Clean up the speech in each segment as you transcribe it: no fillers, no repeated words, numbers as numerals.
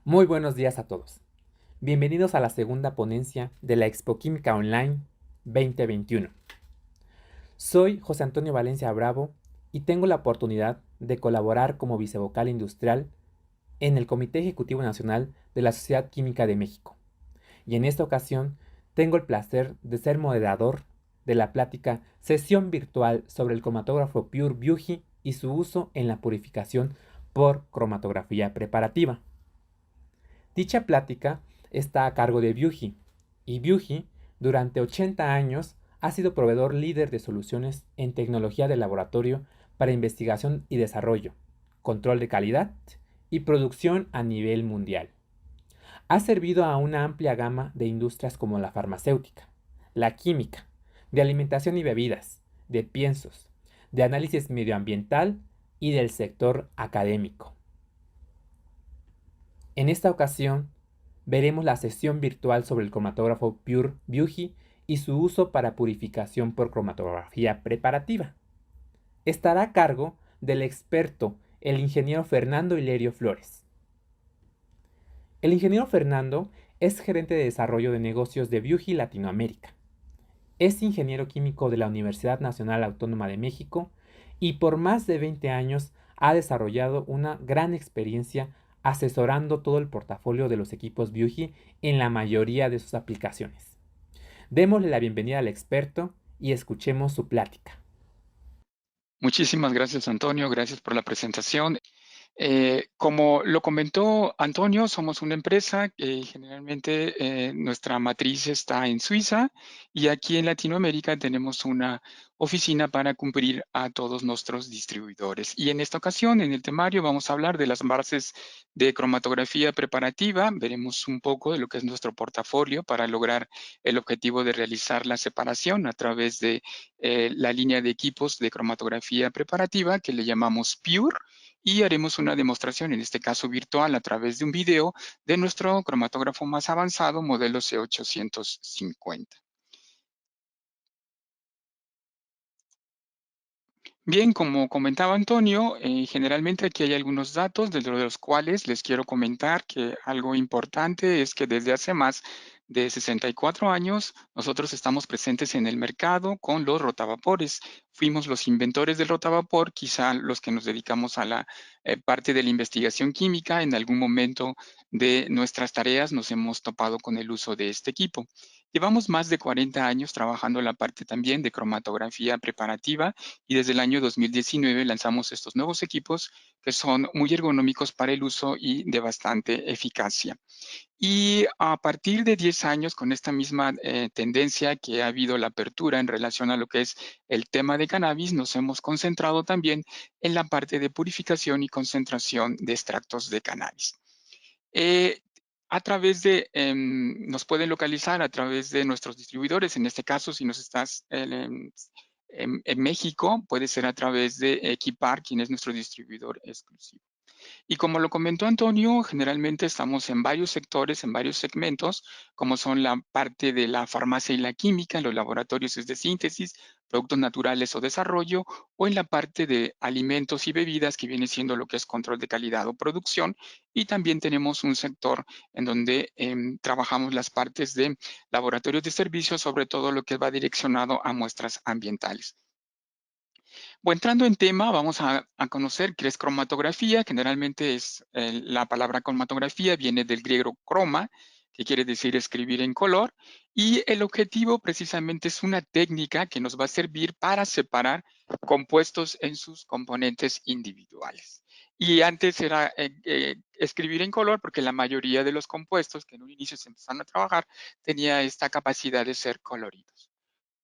Muy buenos días a todos. Bienvenidos a la segunda ponencia de la Expo Química Online 2021. Soy José Antonio Valencia Bravo y tengo la oportunidad de colaborar como vicevocal industrial en el Comité Ejecutivo Nacional de la Sociedad Química de México. Y en esta ocasión tengo el placer de ser moderador de la plática Sesión Virtual sobre el cromatógrafo Pure Beauty y su uso en la purificación por cromatografía preparativa. Dicha plática está a cargo de Viuji, y Viuji durante 80 años ha sido proveedor líder de soluciones en tecnología de laboratorio para investigación y desarrollo, control de calidad y producción a nivel mundial. Ha servido a una amplia gama de industrias como la farmacéutica, la química, de alimentación y bebidas, de piensos, de análisis medioambiental y del sector académico. En esta ocasión, veremos la sesión virtual sobre el cromatógrafo Pure Beauty y su uso para purificación por cromatografía preparativa. Estará a cargo del experto, el ingeniero Fernando Hilerio Flores. El ingeniero Fernando es gerente de desarrollo de negocios de Beauty Latinoamérica. Es ingeniero químico de la Universidad Nacional Autónoma de México y por más de 20 años ha desarrollado una gran experiencia asesorando todo el portafolio de los equipos Beauty en la mayoría de sus aplicaciones. Démosle la bienvenida al experto y escuchemos su plática. Muchísimas gracias, Antonio. Gracias por la presentación. Como lo comentó Antonio, somos una empresa que generalmente nuestra matriz está en Suiza y aquí en Latinoamérica tenemos una oficina para cumplir a todos nuestros distribuidores. Y en esta ocasión, en el temario, vamos a hablar de las bases de cromatografía preparativa. Veremos un poco de lo que es nuestro portafolio para lograr el objetivo de realizar la separación a través de la línea de equipos de cromatografía preparativa que le llamamos Pure y haremos una demostración, en este caso virtual, a través de un video de nuestro cromatógrafo más avanzado, modelo C850. Bien, como comentaba Antonio, generalmente aquí hay algunos datos, dentro de los cuales les quiero comentar que algo importante es que desde hace más de 64 años nosotros estamos presentes en el mercado con los rotavapores. Fuimos los inventores del rotavapor, quizá los que nos dedicamos a la parte de la investigación química. En algún momento de nuestras tareas nos hemos topado con el uso de este equipo. Llevamos más de 40 años trabajando la parte también de cromatografía preparativa y desde el año 2019 lanzamos estos nuevos equipos que son muy ergonómicos para el uso y de bastante eficacia. Y a partir de 10 años, con esta misma tendencia que ha habido la apertura en relación a lo que es el tema de cannabis, nos hemos concentrado también en la parte de purificación y concentración de extractos de cannabis. Eh, a través de, nos pueden localizar a través de nuestros distribuidores. En este caso, si nos estás en México, puede ser a través de Equipar, quien es nuestro distribuidor exclusivo. Y como lo comentó Antonio, generalmente estamos en varios sectores, en varios segmentos, como son la parte de la farmacia y la química, en los laboratorios de síntesis, productos naturales o desarrollo, o en la parte de alimentos y bebidas, que viene siendo lo que es control de calidad o producción. Y también tenemos un sector en donde trabajamos las partes de laboratorios de servicios, sobre todo lo que va direccionado a muestras ambientales. Bueno, entrando en tema, vamos a conocer qué es cromatografía. Generalmente es la palabra cromatografía viene del griego croma, que quiere decir escribir en color, y el objetivo precisamente es una técnica que nos va a servir para separar compuestos en sus componentes individuales. Y antes era escribir en color porque la mayoría de los compuestos que en un inicio se empezaron a trabajar tenía esta capacidad de ser coloridos.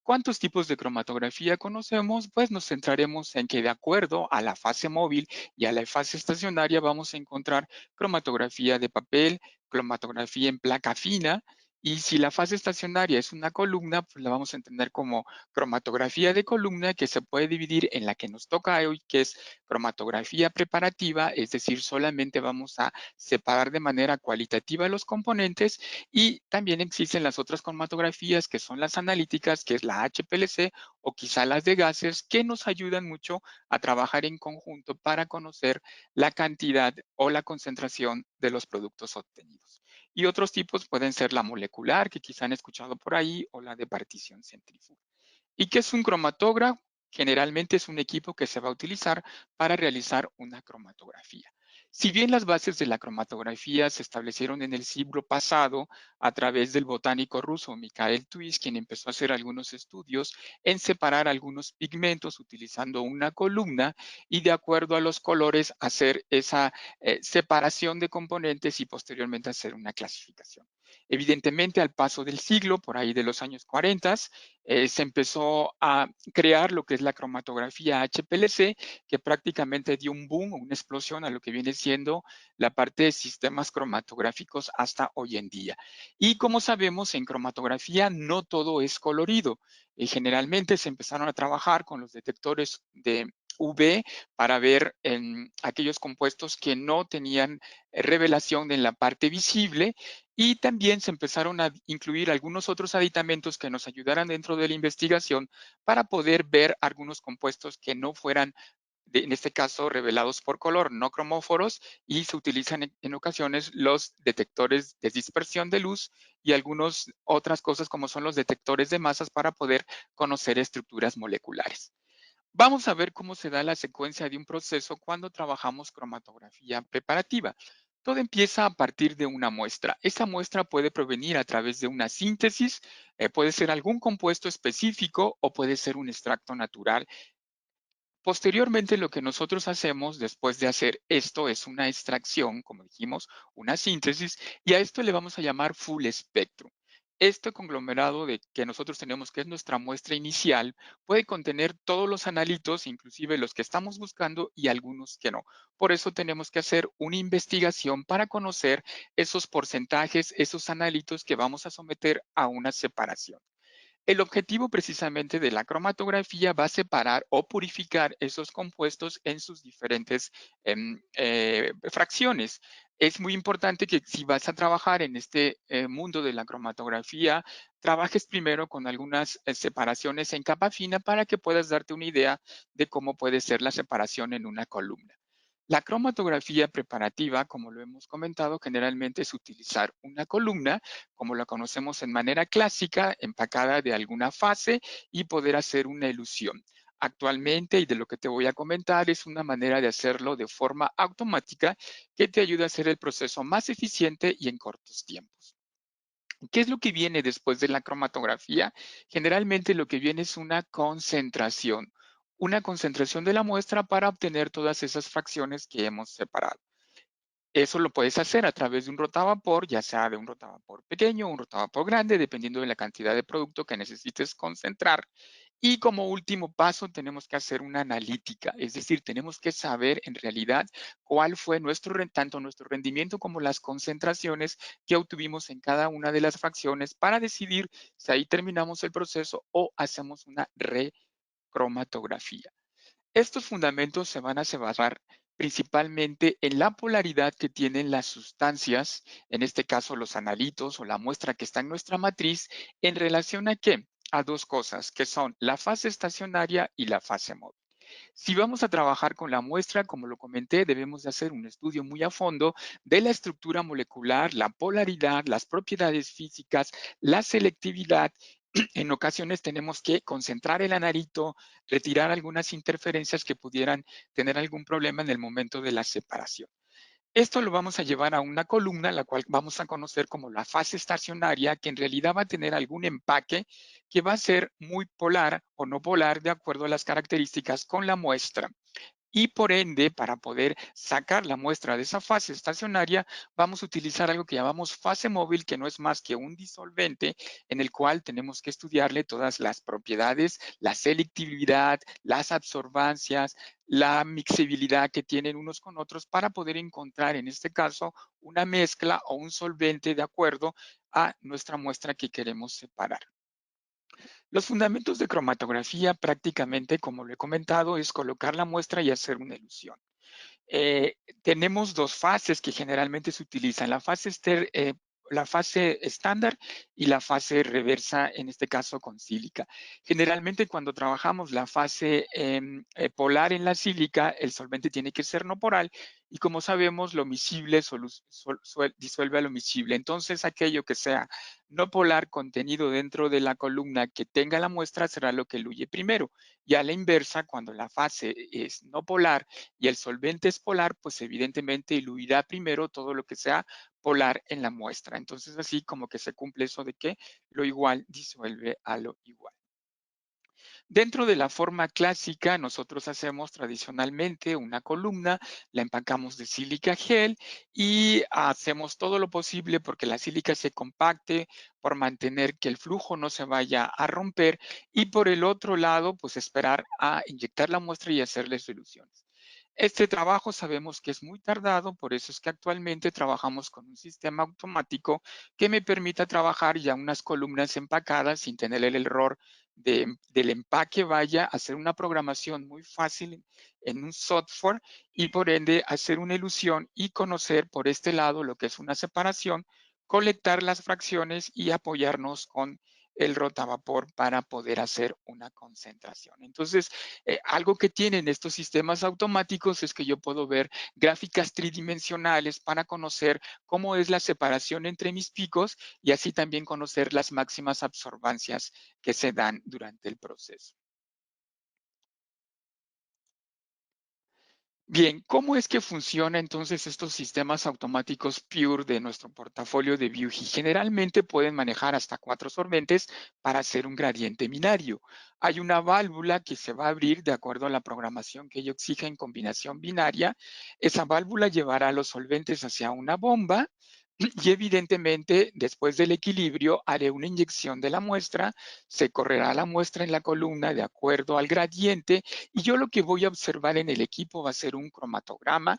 ¿Cuántos tipos de cromatografía conocemos? Pues nos centraremos en que de acuerdo a la fase móvil y a la fase estacionaria vamos a encontrar cromatografía de papel, cromatografía en placa fina, y si la fase estacionaria es una columna, pues la vamos a entender como cromatografía de columna, que se puede dividir en la que nos toca hoy, que es cromatografía preparativa, es decir, solamente vamos a separar de manera cualitativa los componentes, y también existen las otras cromatografías que son las analíticas, que es la HPLC o quizá las de gases, que nos ayudan mucho a trabajar en conjunto para conocer la cantidad o la concentración de los productos obtenidos. Y otros tipos pueden ser la molecular, que quizá han escuchado por ahí, o la de partición centrífuga. ¿Y qué es un cromatógrafo? Generalmente es un equipo que se va a utilizar para realizar una cromatografía. Si bien las bases de la cromatografía se establecieron en el siglo pasado a través del botánico ruso Mikhail Twist, quien empezó a hacer algunos estudios en separar algunos pigmentos utilizando una columna y de acuerdo a los colores hacer esa separación de componentes y posteriormente hacer una clasificación. Evidentemente, al paso del siglo, por ahí de los años 40, se empezó a crear lo que es la cromatografía HPLC, que prácticamente dio un boom, una explosión a lo que viene siendo la parte de sistemas cromatográficos hasta hoy en día. Y como sabemos, en cromatografía no todo es colorido. Generalmente se empezaron a trabajar con los detectores de UV para ver en aquellos compuestos que no tenían revelación en la parte visible y también se empezaron a incluir algunos otros aditamentos que nos ayudaran dentro de la investigación para poder ver algunos compuestos que no fueran, en este caso, revelados por color, no cromóforos, y se utilizan en ocasiones los detectores de dispersión de luz y algunas otras cosas como son los detectores de masas para poder conocer estructuras moleculares. Vamos a ver cómo se da la secuencia de un proceso cuando trabajamos cromatografía preparativa. Todo empieza a partir de una muestra. Esa muestra puede provenir a través de una síntesis, puede ser algún compuesto específico o puede ser un extracto natural. Posteriormente, lo que nosotros hacemos después de hacer esto es una extracción, como dijimos, una síntesis, y a esto le vamos a llamar full spectrum. Este conglomerado de que nosotros tenemos, que es nuestra muestra inicial, puede contener todos los analitos, inclusive los que estamos buscando y algunos que no. Por eso tenemos que hacer una investigación para conocer esos porcentajes, esos analitos que vamos a someter a una separación. El objetivo precisamente de la cromatografía va a separar o purificar esos compuestos en sus diferentes fracciones. Es muy importante que si vas a trabajar en este mundo de la cromatografía, trabajes primero con algunas separaciones en capa fina para que puedas darte una idea de cómo puede ser la separación en una columna. La cromatografía preparativa, como lo hemos comentado, generalmente es utilizar una columna, como la conocemos en manera clásica, empacada de alguna fase y poder hacer una elusión. Actualmente, y de lo que te voy a comentar, es una manera de hacerlo de forma automática que te ayuda a hacer el proceso más eficiente y en cortos tiempos. ¿Qué es lo que viene después de la cromatografía? Generalmente lo que viene es una concentración de la muestra para obtener todas esas fracciones que hemos separado. Eso lo puedes hacer a través de un rotavapor, ya sea de un rotavapor pequeño o un rotavapor grande, dependiendo de la cantidad de producto que necesites concentrar. Y como último paso, tenemos que hacer una analítica, es decir, tenemos que saber en realidad cuál fue tanto nuestro rendimiento como las concentraciones que obtuvimos en cada una de las fracciones para decidir si ahí terminamos el proceso o hacemos una recromatografía. Estos fundamentos se van a basar principalmente en la polaridad que tienen las sustancias, en este caso los analitos o la muestra que está en nuestra matriz, en relación a qué? A dos cosas, que son la fase estacionaria y la fase móvil. Si vamos a trabajar con la muestra, como lo comenté, debemos de hacer un estudio muy a fondo de la estructura molecular, la polaridad, las propiedades físicas, la selectividad. En ocasiones tenemos que concentrar el analito, retirar algunas interferencias que pudieran tener algún problema en el momento de la separación. Esto lo vamos a llevar a una columna, la cual vamos a conocer como la fase estacionaria, que en realidad va a tener algún empaque que va a ser muy polar o no polar de acuerdo a las características con la muestra. Y por ende, para poder sacar la muestra de esa fase estacionaria, vamos a utilizar algo que llamamos fase móvil, que no es más que un disolvente en el cual tenemos que estudiarle todas las propiedades, la selectividad, las absorbancias, la mixabilidad que tienen unos con otros para poder encontrar, en este caso, una mezcla o un solvente de acuerdo a nuestra muestra que queremos separar. Los fundamentos de cromatografía prácticamente, como lo he comentado, es colocar la muestra y hacer una ilusión. Tenemos dos fases que generalmente se utilizan. La fase la fase estándar y la fase reversa, en este caso con sílica. Generalmente cuando trabajamos la fase polar en la sílica, el solvente tiene que ser no polar y como sabemos, lo miscible disuelve a lo miscible. Entonces, aquello que sea no polar contenido dentro de la columna que tenga la muestra será lo que eluye primero. Y a la inversa, cuando la fase es no polar y el solvente es polar, pues evidentemente diluirá primero todo lo que sea polar en la muestra. Entonces, así como que se cumple eso de que lo igual disuelve a lo igual. Dentro de la forma clásica, nosotros hacemos tradicionalmente una columna, la empacamos de sílica gel y hacemos todo lo posible porque la sílica se compacte, por mantener que el flujo no se vaya a romper y por el otro lado, pues esperar a inyectar la muestra y hacerle soluciones. Este trabajo sabemos que es muy tardado, por eso es que actualmente trabajamos con un sistema automático que me permita trabajar ya unas columnas empacadas sin tener el error del empaque, vaya a hacer una programación muy fácil en un software y por ende hacer una ilusión y conocer por este lado lo que es una separación, colectar las fracciones y apoyarnos con el rotavapor para poder hacer una concentración. Entonces, algo que tienen estos sistemas automáticos es que yo puedo ver gráficas tridimensionales para conocer cómo es la separación entre mis picos y así también conocer las máximas absorbancias que se dan durante el proceso. Bien, ¿cómo es que funciona entonces estos sistemas automáticos Pure de nuestro portafolio de Viewgy? Generalmente pueden manejar hasta 4 solventes para hacer un gradiente binario. Hay una válvula que se va a abrir de acuerdo a la programación que ello exige en combinación binaria. Esa válvula llevará los solventes hacia una bomba y evidentemente después del equilibrio haré una inyección de la muestra, se correrá la muestra en la columna de acuerdo al gradiente y yo lo que voy a observar en el equipo va a ser un cromatograma.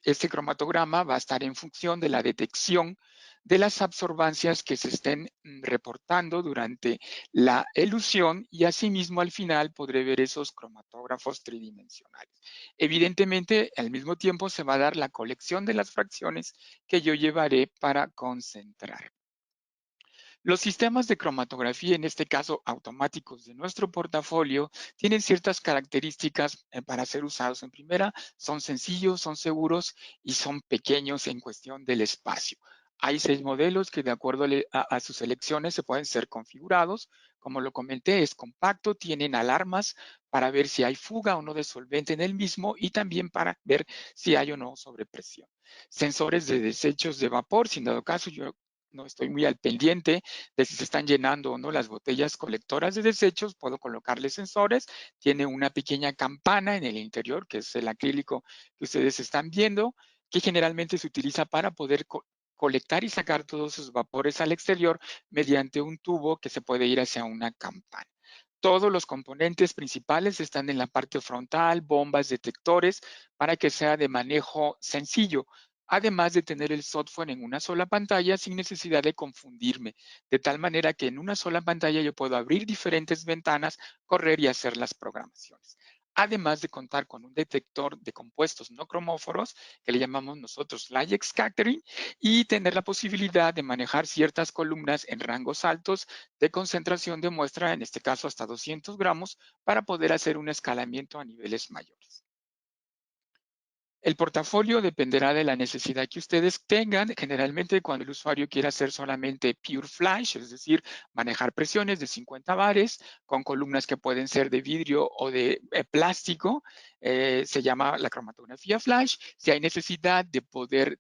Este cromatograma va a estar en función de la detección de las absorbancias que se estén reportando durante la elusión y asimismo al final podré ver esos cromatógrafos tridimensionales. Evidentemente, al mismo tiempo se va a dar la colección de las fracciones que yo llevaré para concentrar. Los sistemas de cromatografía, en este caso automáticos de nuestro portafolio, tienen ciertas características para ser usados. En primera, son sencillos, son seguros y son pequeños en cuestión del espacio. Hay 6 modelos que de acuerdo a sus elecciones se pueden ser configurados. Como lo comenté, es compacto, tienen alarmas para ver si hay fuga o no de solvente en el mismo y también para ver si hay o no sobrepresión. Sensores de desechos de vapor, si en dado caso yo no estoy muy al pendiente de si se están llenando o no las botellas colectoras de desechos, puedo colocarle sensores. Tiene una pequeña campana en el interior, que es el acrílico que ustedes están viendo, que generalmente se utiliza para poder colectar y sacar todos esos vapores al exterior mediante un tubo que se puede ir hacia una campana. Todos los componentes principales están en la parte frontal, bombas, detectores, para que sea de manejo sencillo, además de tener el software en una sola pantalla sin necesidad de confundirme, de tal manera que en una sola pantalla yo puedo abrir diferentes ventanas, correr y hacer las programaciones. Además de contar con un detector de compuestos no cromóforos, que le llamamos nosotros Light Scattering, y tener la posibilidad de manejar ciertas columnas en rangos altos de concentración de muestra, en este caso hasta 200 gramos, para poder hacer un escalamiento a niveles mayores. El portafolio dependerá de la necesidad que ustedes tengan. Generalmente, cuando el usuario quiera hacer solamente Pure Flash, es decir, manejar presiones de 50 bares con columnas que pueden ser de vidrio o de plástico, se llama la cromatografía Flash. Si hay necesidad de poder,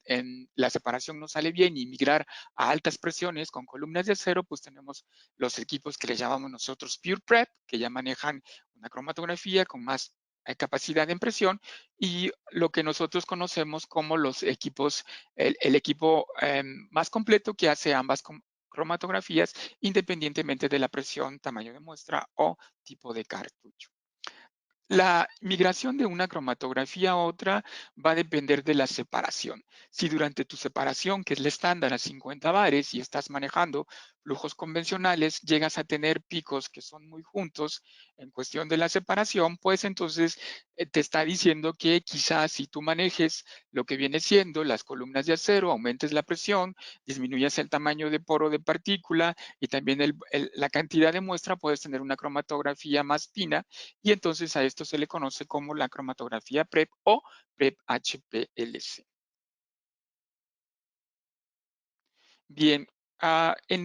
la separación no sale bien y migrar a altas presiones con columnas de acero, pues tenemos los equipos que le llamamos nosotros Pure Prep, que ya manejan una cromatografía con más capacidad de impresión y lo que nosotros conocemos como los equipos, el equipo más completo que hace ambas cromatografías independientemente de la presión, tamaño de muestra o tipo de cartucho. La migración de una cromatografía a otra va a depender de la separación. Si durante tu separación, que es la estándar a 50 bares, y estás manejando flujos convencionales llegas a tener picos que son muy juntos en cuestión de la separación, pues entonces te está diciendo que quizás si tú manejes lo que viene siendo las columnas de acero, aumentes la presión, disminuyas el tamaño de poro de partícula y también la cantidad de muestra, puedes tener una cromatografía más fina y entonces a esto se le conoce como la cromatografía PREP o PREP HPLC. Bien,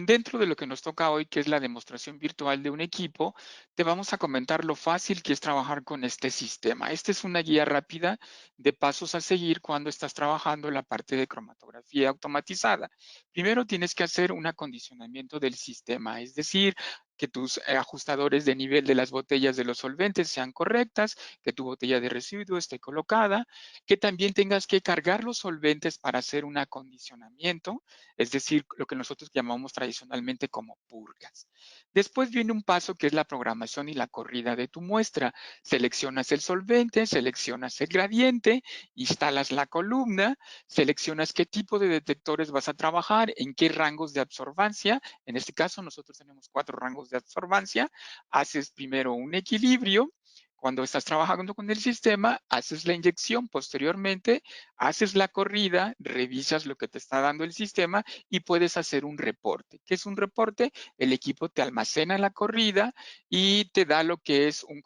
dentro de lo que nos toca hoy, que es la demostración virtual de un equipo, te vamos a comentar lo fácil que es trabajar con este sistema. Esta es una guía rápida de pasos a seguir cuando estás trabajando la parte de cromatografía automatizada. Primero tienes que hacer un acondicionamiento del sistema, es decir, que tus ajustadores de nivel de las botellas de los solventes sean correctas, que tu botella de residuo esté colocada, que también tengas que cargar los solventes para hacer un acondicionamiento, es decir, lo que nosotros llamamos tradicionalmente como purgas. Después viene un paso que es la programación y la corrida de tu muestra. Seleccionas el solvente, seleccionas el gradiente, instalas la columna, seleccionas qué tipo de detectores vas a trabajar, en qué rangos de absorbancia. En este caso, nosotros tenemos 4 rangos de absorbancia. Haces primero un equilibrio. Cuando estás trabajando con el sistema, haces la inyección posteriormente, haces la corrida, revisas lo que te está dando el sistema y puedes hacer un reporte. ¿Qué es un reporte? El equipo te almacena la corrida y te da lo que es un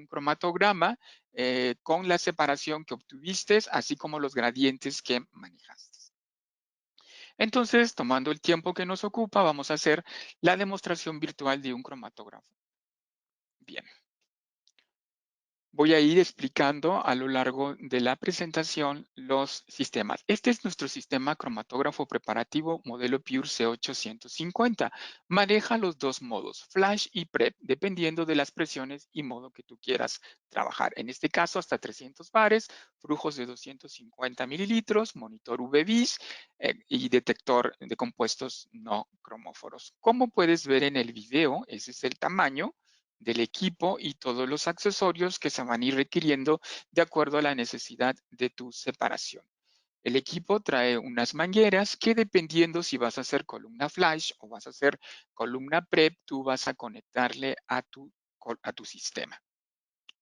cromatograma con la separación que obtuviste, así como los gradientes que manejaste. Entonces, tomando el tiempo que nos ocupa, vamos a hacer la demostración virtual de un cromatógrafo. Bien. Voy a ir explicando a lo largo de la presentación los sistemas. Este es nuestro sistema cromatógrafo preparativo modelo Pure C850. Maneja los dos modos, flash y prep, dependiendo de las presiones y modo que tú quieras trabajar. En este caso, hasta 300 bares, flujos de 250 mililitros, monitor UV-Vis y detector de compuestos no cromóforos. Como puedes ver en el video, ese es el tamaño del equipo y todos los accesorios que se van a ir requiriendo de acuerdo a la necesidad de tu separación. El equipo trae unas mangueras que dependiendo si vas a hacer columna flash o vas a hacer columna prep, tú vas a conectarle a tu sistema.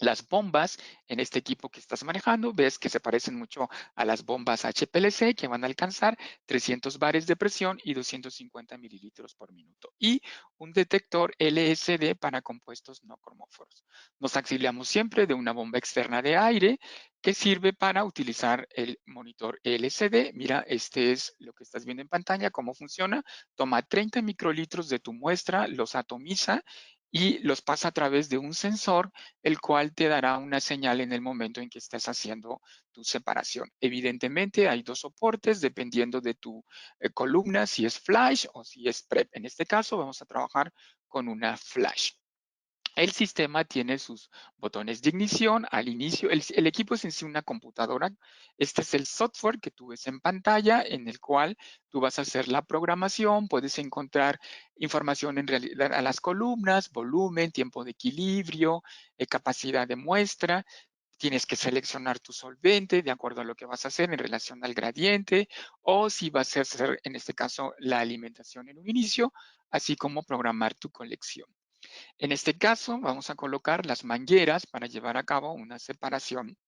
Las bombas en este equipo que estás manejando, ves que se parecen mucho a las bombas HPLC que van a alcanzar 300 bares de presión y 250 mililitros por minuto. Y un detector LSD para compuestos no cromóforos. Nos auxiliamos siempre de una bomba externa de aire que sirve para utilizar el monitor LCD. Mira, este es lo que estás viendo en pantalla, cómo funciona. Toma 30 microlitros de tu muestra, los atomiza y los pasa a través de un sensor, el cual te dará una señal en el momento en que estés haciendo tu separación. Evidentemente hay dos soportes dependiendo de tu columna, si es flash o si es prep. En este caso vamos a trabajar con una flash. El sistema tiene sus botones de ignición al inicio. El equipo es en sí una computadora. Este es el software que tú ves en pantalla, en el cual tú vas a hacer la programación. Puedes encontrar información en realidad a las columnas, volumen, tiempo de equilibrio, capacidad de muestra. Tienes que seleccionar tu solvente de acuerdo a lo que vas a hacer en relación al gradiente o si vas a hacer, en este caso, la alimentación en un inicio, así como programar tu colección. En este caso, vamos a colocar las mangueras para llevar a cabo una separación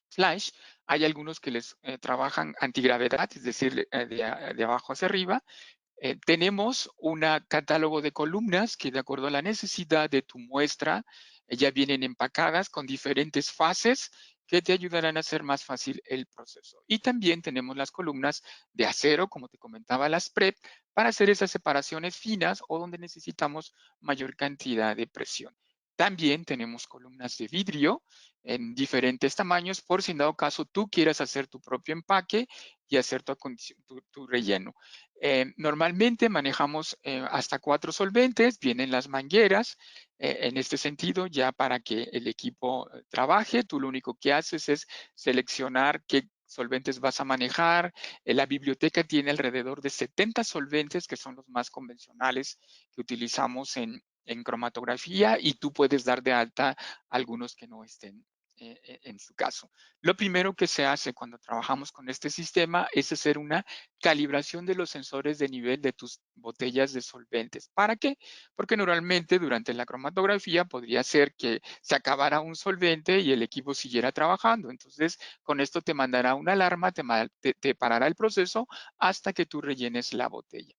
flash. Hay algunos que les trabajan antigravedad, es decir, de abajo hacia arriba. Tenemos un catálogo de columnas que de acuerdo a la necesidad de tu muestra ya vienen empacadas con diferentes fases que te ayudarán a hacer más fácil el proceso. Y también tenemos las columnas de acero, como te comentaba, las PREP, para hacer esas separaciones finas o donde necesitamos mayor cantidad de presión. También tenemos columnas de vidrio en diferentes tamaños por si en dado caso tú quieras hacer tu propio empaque y hacer tu relleno. Normalmente manejamos hasta 4 solventes, vienen las mangueras. En este sentido, ya para que el equipo trabaje, tú lo único que haces es seleccionar qué solventes vas a manejar. La biblioteca tiene alrededor de 70 solventes, que son los más convencionales que utilizamos en cromatografía, y tú puedes dar de alta algunos que no estén en su caso. Lo primero que se hace cuando trabajamos con este sistema es hacer una calibración de los sensores de nivel de tus botellas de solventes. ¿Para qué? Porque normalmente durante la cromatografía podría ser que se acabara un solvente y el equipo siguiera trabajando. Entonces, con esto te mandará una alarma, te parará el proceso hasta que tú rellenes la botella.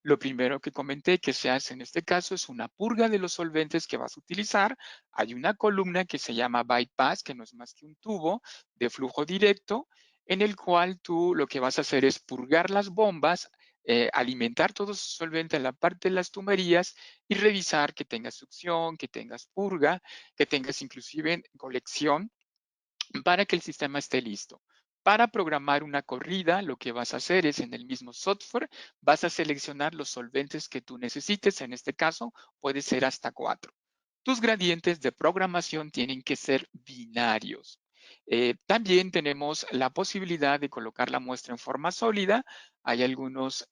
Lo primero que comenté que se hace en este caso es una purga de los solventes que vas a utilizar. Hay una columna que se llama bypass, que no es más que un tubo de flujo directo, en el cual tú lo que vas a hacer es purgar las bombas, alimentar todo su solvente en la parte de las tuberías y revisar que tengas succión, que tengas purga, que tengas inclusive colección para que el sistema esté listo. Para programar una corrida, lo que vas a hacer es en el mismo software, vas a seleccionar los solventes que tú necesites. En este caso, puede ser hasta 4. Tus gradientes de programación tienen que ser binarios. También tenemos la posibilidad de colocar la muestra en forma sólida. Hay algunos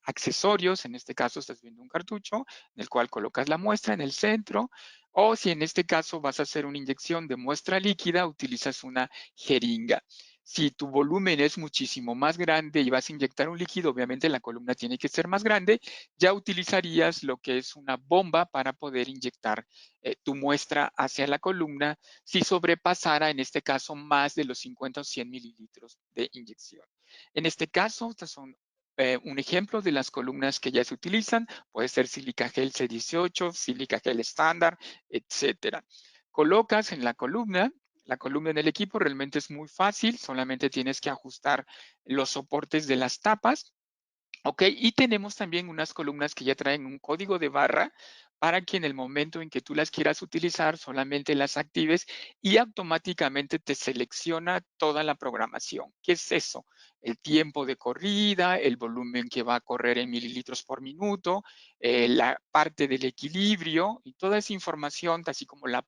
accesorios, en este caso estás viendo un cartucho en el cual colocas la muestra en el centro, o si en este caso vas a hacer una inyección de muestra líquida, utilizas una jeringa. Si tu volumen es muchísimo más grande y vas a inyectar un líquido, obviamente la columna tiene que ser más grande, ya utilizarías lo que es una bomba para poder inyectar tu muestra hacia la columna si sobrepasara, en este caso, más de los 50 o 100 mililitros de inyección. En este caso, estas son un ejemplo de las columnas que ya se utilizan. Puede ser sílica gel C18, sílica gel estándar, etcétera. Colocas en la columna en el equipo realmente es muy fácil, solamente tienes que ajustar los soportes de las tapas. Ok, y tenemos también unas columnas que ya traen un código de barra para que en el momento en que tú las quieras utilizar, solamente las actives y automáticamente te selecciona toda la programación. ¿Qué es eso? El tiempo de corrida, el volumen que va a correr en mililitros por minuto, la parte del equilibrio y toda esa información, así como la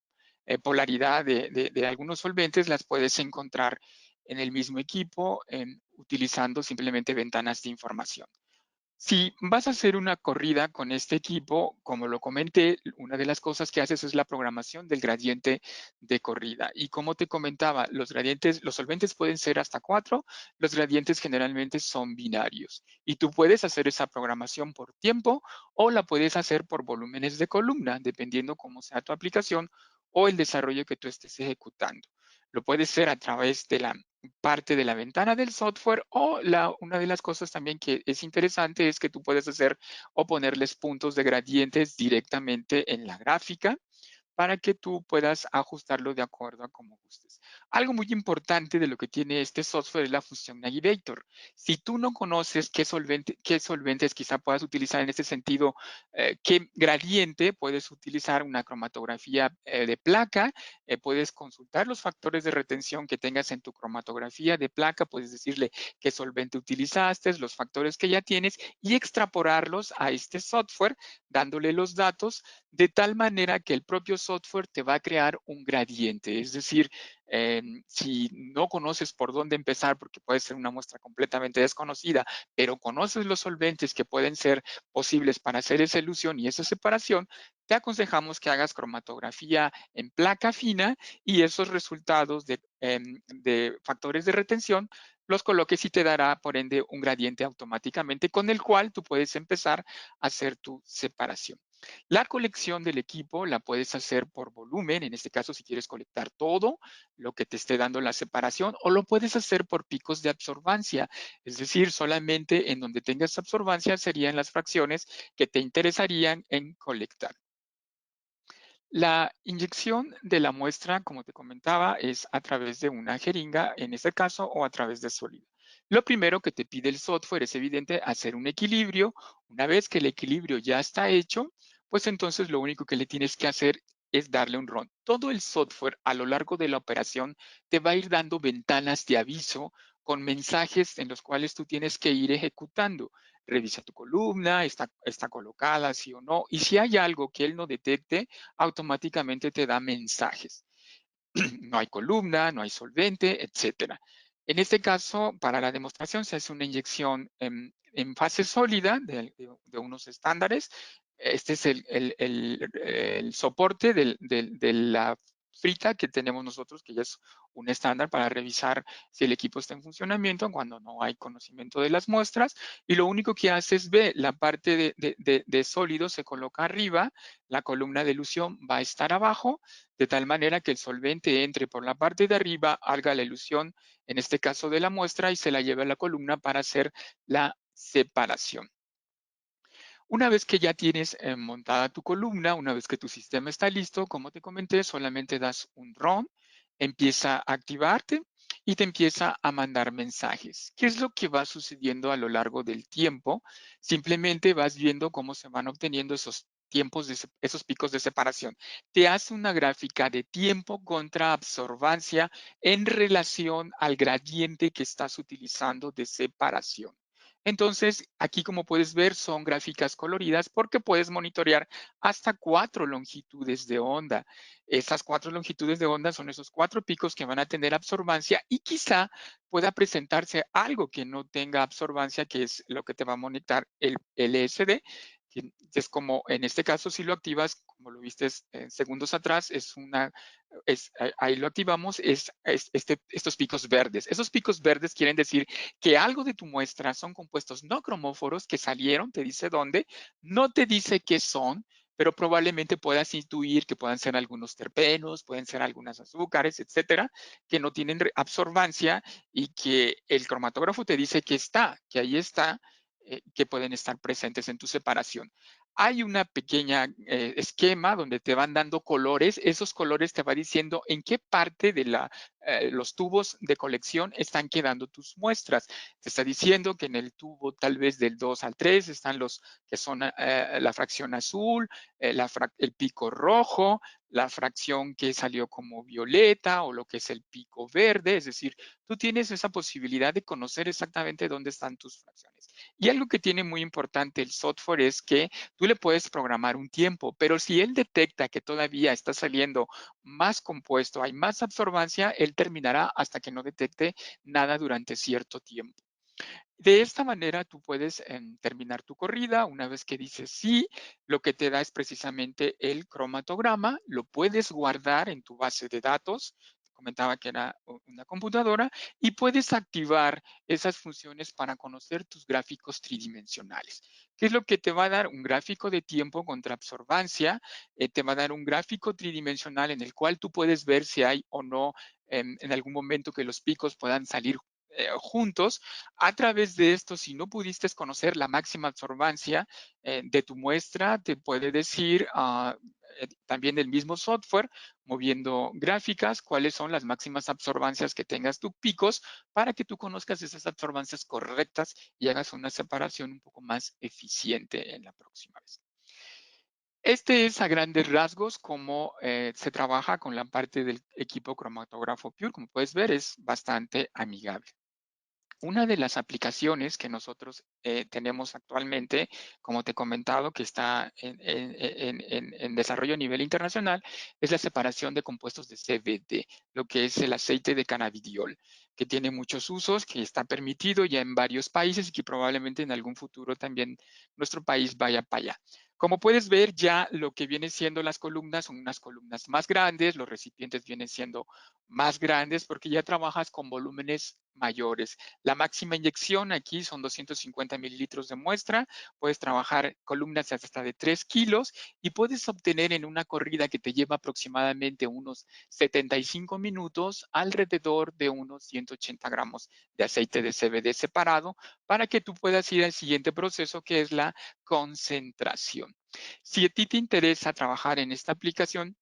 polaridad de algunos solventes, las puedes encontrar en el mismo equipo utilizando simplemente ventanas de información. Si vas a hacer una corrida con este equipo, como lo comenté, una de las cosas que haces es la programación del gradiente de corrida. Y como te comentaba, los gradientes, los solventes pueden ser hasta 4, los gradientes generalmente son binarios. Y tú puedes hacer esa programación por tiempo o la puedes hacer por volúmenes de columna, dependiendo cómo sea tu aplicación o el desarrollo que tú estés ejecutando. Lo puedes hacer a través de la parte de la ventana del software o una de las cosas también que es interesante es que tú puedes hacer o ponerles puntos de gradientes directamente en la gráfica para que tú puedas ajustarlo de acuerdo a como gustes. Algo muy importante de lo que tiene este software es la función Navigator. Si tú no conoces qué solventes quizá puedas utilizar en este sentido, qué gradiente, puedes utilizar una cromatografía de placa, puedes consultar los factores de retención que tengas en tu cromatografía de placa, puedes decirle qué solvente utilizaste, los factores que ya tienes y extrapolarlos a este software, dándole los datos de tal manera que el propio software te va a crear un gradiente. Es decir, si no conoces por dónde empezar, porque puede ser una muestra completamente desconocida, pero conoces los solventes que pueden ser posibles para hacer esa ilusión y esa separación, te aconsejamos que hagas cromatografía en placa fina y esos resultados de factores de retención los coloques y te dará, por ende, un gradiente automáticamente con el cual tú puedes empezar a hacer tu separación. La colección del equipo la puedes hacer por volumen, en este caso si quieres colectar todo lo que te esté dando la separación, o lo puedes hacer por picos de absorbancia, es decir, solamente en donde tengas absorbancia serían las fracciones que te interesarían en colectar. La inyección de la muestra, como te comentaba, es a través de una jeringa, en este caso, o a través de sólido. Lo primero que te pide el software es evidente hacer un equilibrio. Una vez que el equilibrio ya está hecho, pues entonces lo único que le tienes que hacer es darle un run. Todo el software a lo largo de la operación te va a ir dando ventanas de aviso con mensajes en los cuales tú tienes que ir ejecutando. Revisa tu columna, está colocada, sí o no. Y si hay algo que él no detecte, automáticamente te da mensajes. No hay columna, no hay solvente, etcétera. En este caso, para la demostración se hace una inyección en fase sólida de unos estándares. Este es el soporte de la frita que tenemos nosotros, que ya es un estándar para revisar si el equipo está en funcionamiento cuando no hay conocimiento de las muestras. Y lo único que hace es ver la parte de sólido se coloca arriba, la columna de elusión va a estar abajo, de tal manera que el solvente entre por la parte de arriba, haga la elusión, en este caso de la muestra, y se la lleve a la columna para hacer la separación. Una vez que ya tienes montada tu columna, una vez que tu sistema está listo, como te comenté, solamente das un run, empieza a activarte y te empieza a mandar mensajes. ¿Qué es lo que va sucediendo a lo largo del tiempo? Simplemente vas viendo cómo se van obteniendo esos tiempos, esos picos de separación. Te hace una gráfica de tiempo contra absorbancia en relación al gradiente que estás utilizando de separación. Entonces, aquí como puedes ver, son gráficas coloridas porque puedes monitorear hasta 4 longitudes de onda. Esas 4 longitudes de onda son esos 4 picos que van a tener absorbancia y quizá pueda presentarse algo que no tenga absorbancia, que es lo que te va a monitorear el LSD, que es como en este caso, si lo activas, como lo viste segundos atrás, ahí lo activamos, estos picos verdes. Esos picos verdes quieren decir que algo de tu muestra son compuestos no cromóforos que salieron, te dice dónde, no te dice qué son, pero probablemente puedas intuir que puedan ser algunos terpenos, pueden ser algunas azúcares, etcétera, que no tienen absorbancia y que el cromatógrafo te dice que está, que ahí está, que pueden estar presentes en tu separación. Hay una pequeña esquema donde te van dando colores. Esos colores te va diciendo en qué parte de los tubos de colección están quedando tus muestras. Te está diciendo que en el tubo tal vez del 2 al 3 están los que son la fracción azul, el pico rojo, la fracción que salió como violeta o lo que es el pico verde. Es decir, tú tienes esa posibilidad de conocer exactamente dónde están tus fracciones. Y algo que tiene muy importante el software es que tú le puedes programar un tiempo, pero si él detecta que todavía está saliendo más compuesto, hay más absorbancia, él terminará hasta que no detecte nada durante cierto tiempo. De esta manera tú puedes terminar tu corrida. Una vez que dices sí, lo que te da es precisamente el cromatograma. Lo puedes guardar en tu base de datos. Comentaba que era una computadora y puedes activar esas funciones para conocer tus gráficos tridimensionales. ¿Qué es lo que te va a dar? Un gráfico de tiempo contra absorbancia, te va a dar un gráfico tridimensional en el cual tú puedes ver si hay o no en algún momento que los picos puedan salir juntos. A través de esto, si no pudiste conocer la máxima absorbancia de tu muestra, te puede decir también el mismo software, moviendo gráficas, cuáles son las máximas absorbancias que tengas tus picos para que tú conozcas esas absorbancias correctas y hagas una separación un poco más eficiente en la próxima vez. Este es a grandes rasgos cómo se trabaja con la parte del equipo cromatógrafo Pure. Como puedes ver, es bastante amigable. Una de las aplicaciones que nosotros tenemos actualmente, como te he comentado, que está en desarrollo a nivel internacional, es la separación de compuestos de CBD, lo que es el aceite de cannabidiol, que tiene muchos usos, que está permitido ya en varios países y que probablemente en algún futuro también nuestro país vaya para allá. Como puedes ver, ya lo que viene siendo las columnas son unas columnas más grandes, los recipientes vienen siendo más grandes porque ya trabajas con volúmenes mayores. La máxima inyección aquí son 250 mililitros de muestra, puedes trabajar columnas hasta de 3 kilos y puedes obtener en una corrida que te lleva aproximadamente unos 75 minutos alrededor de unos 180 gramos de aceite de CBD separado para que tú puedas ir al siguiente proceso que es la concentración. Si a ti te interesa trabajar en esta aplicación,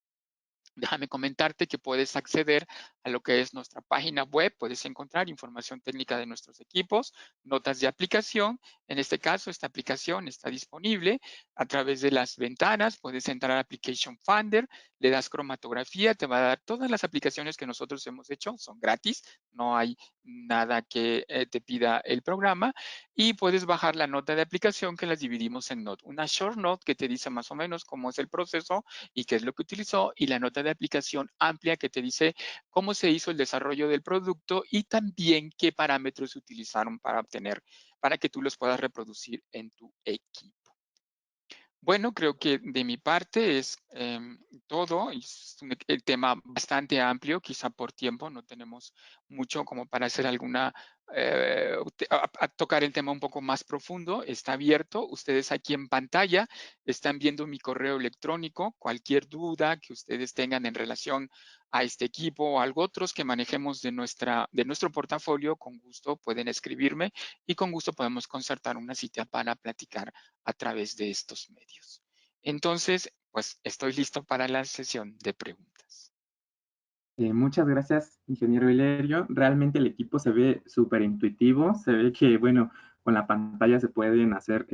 déjame comentarte que puedes acceder a lo que es nuestra página web, puedes encontrar información técnica de nuestros equipos, notas de aplicación. En este caso, esta aplicación está disponible a través de las ventanas, puedes entrar a Application Finder, le das cromatografía, te va a dar todas las aplicaciones que nosotros hemos hecho, son gratis, no hay nada que te pida el programa y puedes bajar la nota de aplicación que las dividimos en note. Una short note que te dice más o menos cómo es el proceso y qué es lo que utilizó, y la nota de aplicación amplia que te dice cómo se hizo el desarrollo del producto y también qué parámetros se utilizaron para obtener, para que tú los puedas reproducir en tu equipo. Bueno, creo que de mi parte es todo. Es un el tema bastante amplio, quizá por tiempo no tenemos mucho como para hacer alguna, a tocar el tema un poco más profundo. Está abierto. Ustedes aquí en pantalla están viendo mi correo electrónico. Cualquier duda que ustedes tengan en relación a este equipo o algo otros que manejemos de nuestro portafolio, con gusto pueden escribirme y con gusto podemos concertar una cita para platicar a través de estos medios. Entonces, pues estoy listo para la sesión de preguntas. Muchas gracias, ingeniero Hilerio. Realmente el equipo se ve súper intuitivo, se ve que, bueno, con la pantalla se pueden hacer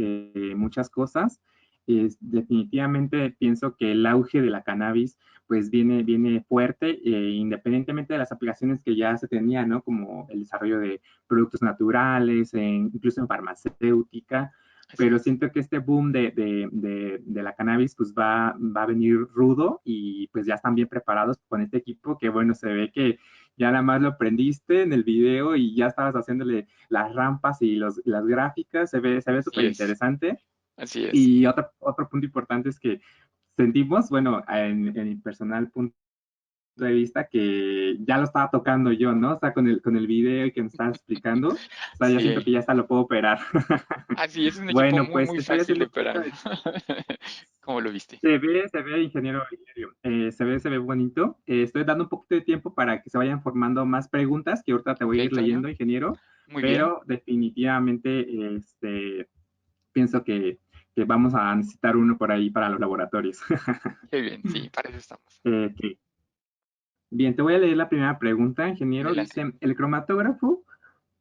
muchas cosas. Definitivamente pienso que el auge de la cannabis pues viene fuerte, independientemente de las aplicaciones que ya se tenían, ¿no? Como el desarrollo de productos naturales, incluso en farmacéutica, Así pero es. siento que este boom de la cannabis pues va a venir rudo y pues ya están bien preparados con este equipo que bueno, se ve que ya nada más lo prendiste en el video y ya estabas haciéndole las rampas y las gráficas, se ve Así súper es. interesante. Así es. Y otro punto importante es que sentimos, bueno, en mi personal punto de vista que ya lo estaba tocando yo, ¿no? O sea, con el video y que me estabas explicando, o sea, ya siento Sí. que ya hasta lo puedo operar. Así es un equipo Bueno, muy, pues muy estoy fácil de haciendo un operar. poquito de. ¿Cómo lo viste? Se ve, ingeniero Hilario, se ve bonito. Estoy dando un poquito de tiempo para que se vayan formando más preguntas que ahorita te Ok, voy a ir Antonio. leyendo, ingeniero, Muy bien. pero definitivamente pienso que vamos a necesitar uno por ahí para los laboratorios. Qué bien. Sí, para eso estamos. Ok. Bien, te voy a leer la primera pregunta, ingeniero. Adelante. Dice, ¿el cromatógrafo